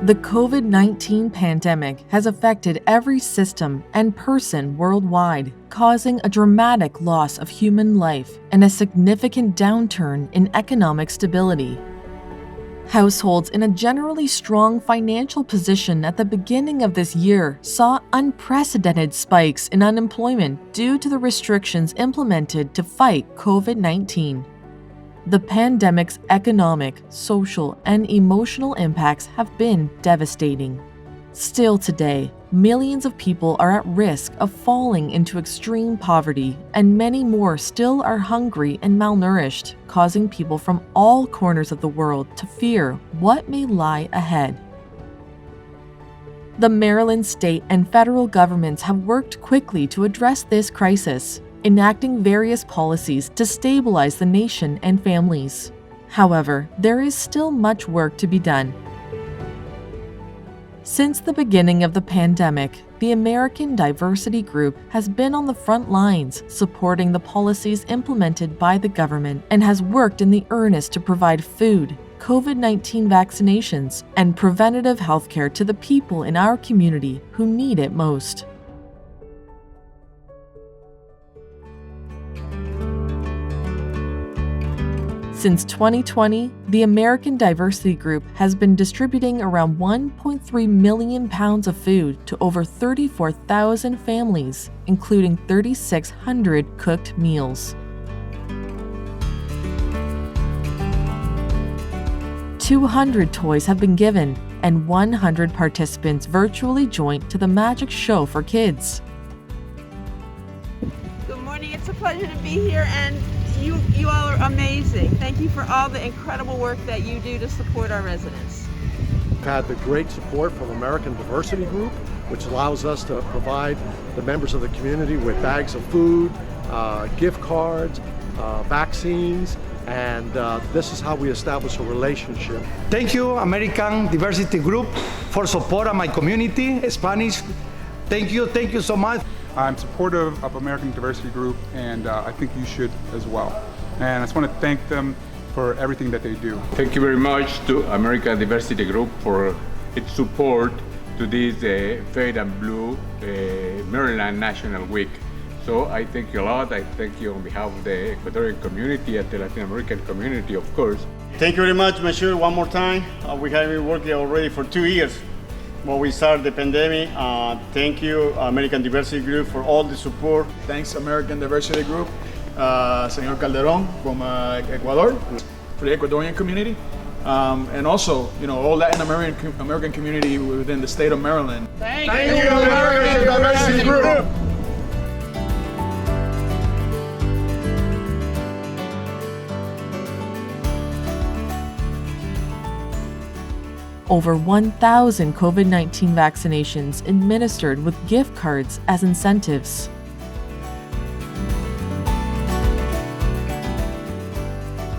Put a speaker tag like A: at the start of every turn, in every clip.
A: The COVID-19 pandemic has affected every system and person worldwide, causing a dramatic loss of human life and a significant downturn in economic stability. Households in a generally strong financial position at the beginning of this year saw unprecedented spikes in unemployment due to the restrictions implemented to fight COVID-19. The pandemic's economic, social, and emotional impacts have been devastating. Still today, millions of people are at risk of falling into extreme poverty, and many more still are hungry and malnourished, causing people from all corners of the world to fear what may lie ahead. The Maryland state and federal governments have worked quickly to address this crisis, enacting various policies to stabilize the nation and families. However, there is still much work to be done. Since the beginning of the pandemic, the American Diversity Group has been on the front lines supporting the policies implemented by the government and has worked in the earnest to provide food, COVID-19 vaccinations, and preventative healthcare to the people in our community who need it most. Since 2020, the American Diversity Group has been distributing around 1.3 million pounds of food to over 34,000 families, including 3,600 cooked meals. 200 toys have been given, and 100 participants virtually joined to the magic show for kids.
B: Good morning, it's a pleasure to be here, and you all are amazing. Thank you for all the incredible work that you do to support our residents.
C: We've had the great support from American Diversity Group, which allows us to provide the members of the community with bags of food, gift cards, vaccines, and this is how we establish a relationship.
D: Thank you, American Diversity Group, for support of my community, Spanish. Thank you so much.
E: I'm supportive of American Diversity Group, and I think you should as well. And I just want to thank them for everything that they do.
F: Thank you very much to American Diversity Group for its support to this Fade and Blue Maryland National Week. So I thank you a lot. I thank you on behalf of the Ecuadorian community and the Latin American community, of course.
G: Thank you very much, Monsieur, one more time. We have been working already for 2 years. When we started the pandemic, thank you, American Diversity Group, for all the support.
H: Thanks, American Diversity Group, Señor Calderon from Ecuador, for the Ecuadorian community, and also, all Latin American community within the state of Maryland.
G: Thank you, American Diversity Group.
A: Over 1,000 COVID-19 vaccinations administered with gift cards as incentives.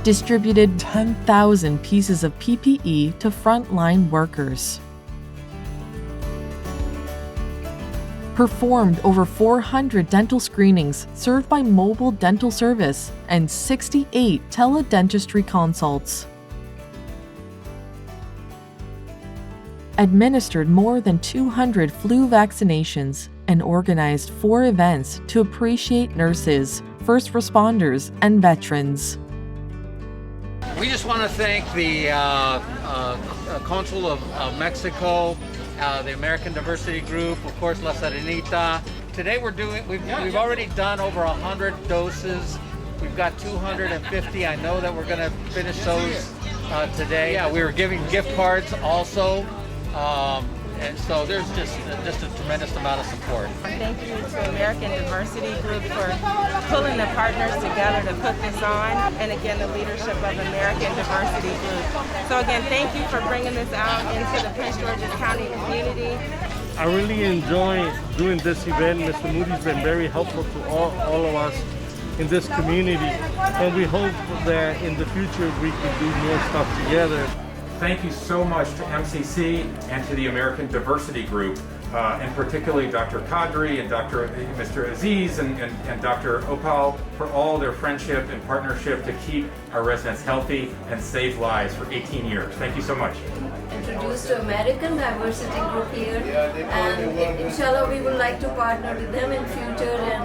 A: Distributed 10,000 pieces of PPE to frontline workers. Performed over 400 dental screenings served by mobile dental service and 68 teledentistry consults. Administered more than 200 flu vaccinations and organized 4 events to appreciate nurses, first responders, and veterans.
I: We just want to thank the Consul of Mexico, the American Diversity Group, of course, La Serenita. Today we've already done over 100 doses. We've got 250. I know that we're going to finish those today. Yeah, we were giving gift cards also. And so there's just a tremendous amount of support.
B: Thank you to American Diversity Group for pulling the partners together to put this on, and again, the leadership of American Diversity Group. So again, thank you for bringing this out into the Prince George's County community.
J: I really enjoy doing this event. Mr. Moody's been very helpful to all of us in this community, and we hope that in the future we can do more stuff together.
K: Thank you so much to MCC and to the American Diversity Group, and particularly Dr. Kadri and Mr. Aziz and Dr. Opal for all their friendship and partnership to keep our residents healthy and save lives for 18 years. Thank you so much.
L: introduced to American Diversity Group here, and inshallah we would like to partner with them in future and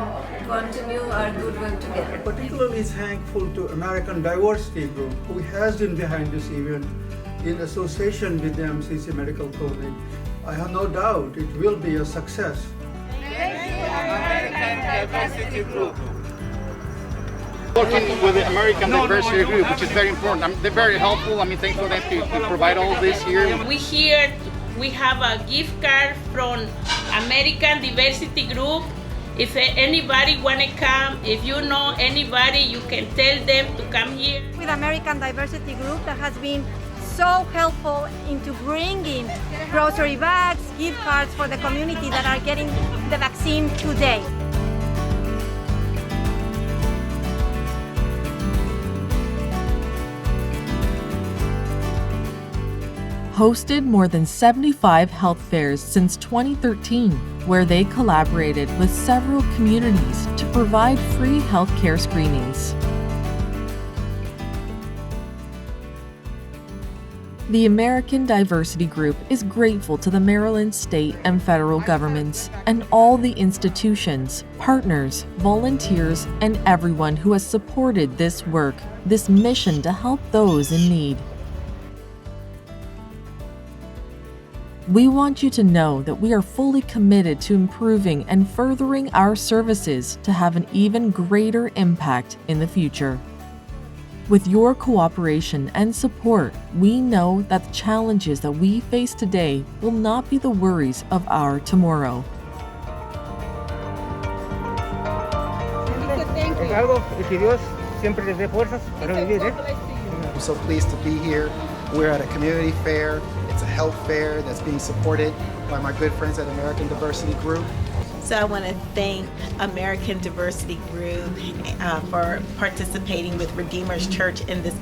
L: continue our good work together.
M: Particularly thankful to American Diversity Group, who has been behind this event in association with the MCC Medical Clinic. I have no doubt it will be a success.
G: Thank you, American Diversity Group. Working with the American Diversity Group, which is very important. They're very helpful. Thanks for them to provide all this here.
N: We have a gift card from American Diversity Group. If anybody want to come, if you know anybody, you can tell them to come here.
O: With American Diversity Group that has been so helpful into bringing grocery bags, gift cards for the community that are getting the vaccine today.
A: Hosted more than 75 health fairs since 2013, where they collaborated with several communities to provide free healthcare screenings. The American Diversity Group is grateful to the Maryland state and federal governments and all the institutions, partners, volunteers, and everyone who has supported this work, this mission to help those in need. We want you to know that we are fully committed to improving and furthering our services to have an even greater impact in the future. With your cooperation and support, we know that the challenges that we face today will not be the worries of our tomorrow.
P: I'm so pleased to be here. We're at a community fair. It's a health fair that's being supported by my good friends at American Diversity Group.
Q: So I want to thank American Diversity Group for participating with Redeemer's Church in this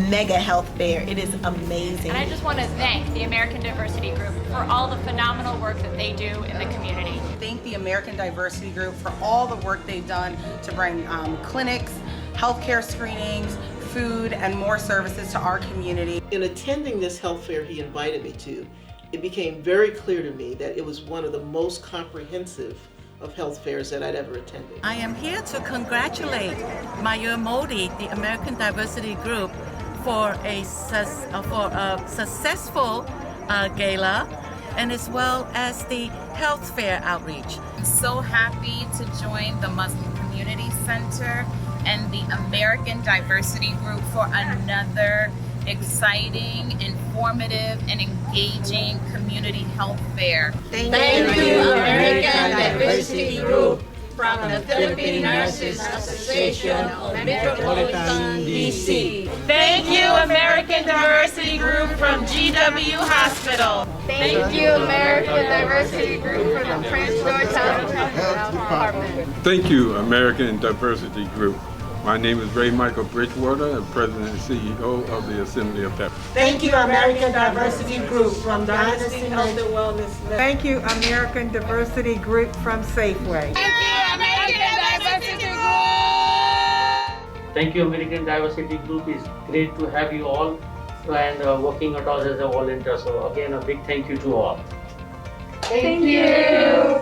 Q: mega health fair. It is amazing.
R: And I just want to thank the American Diversity Group for all the phenomenal work that they do in the community.
S: Thank the American Diversity Group for all the work they've done to bring clinics, healthcare screenings, food, and more services to our community.
T: In attending this health fair he invited me to, it became very clear to me that it was one of the most comprehensive of health fairs that I'd ever attended.
U: I am here to congratulate Mayor Modi, the American Diversity Group, for a successful gala, and as well as the health fair outreach.
V: I'm so happy to join the Muslim Community Center and the American Diversity Group for another exciting, informative, and engaging community health fair.
W: Thank you, American Diversity Group from the Philippine Nurses Association of Metropolitan DC.
N: Thank you, American Diversity Group from GW Hospital.
W: Thank you, American Diversity Group from the Prince George's Health Department.
F: Thank you, American Diversity Group. My name is Ray Michael Bridgewater, and President and CEO of the Assembly of Pep.
X: Thank you, American Diversity Group from Dynasty Health and Wellness.
Y: Thank you, American Diversity Group from Safeway.
W: Thank you, American Diversity Group.
Z: Thank you, American Diversity Group. It's great to have you all and working at us as a volunteer. So again, a big thank you to all.
W: Thank you.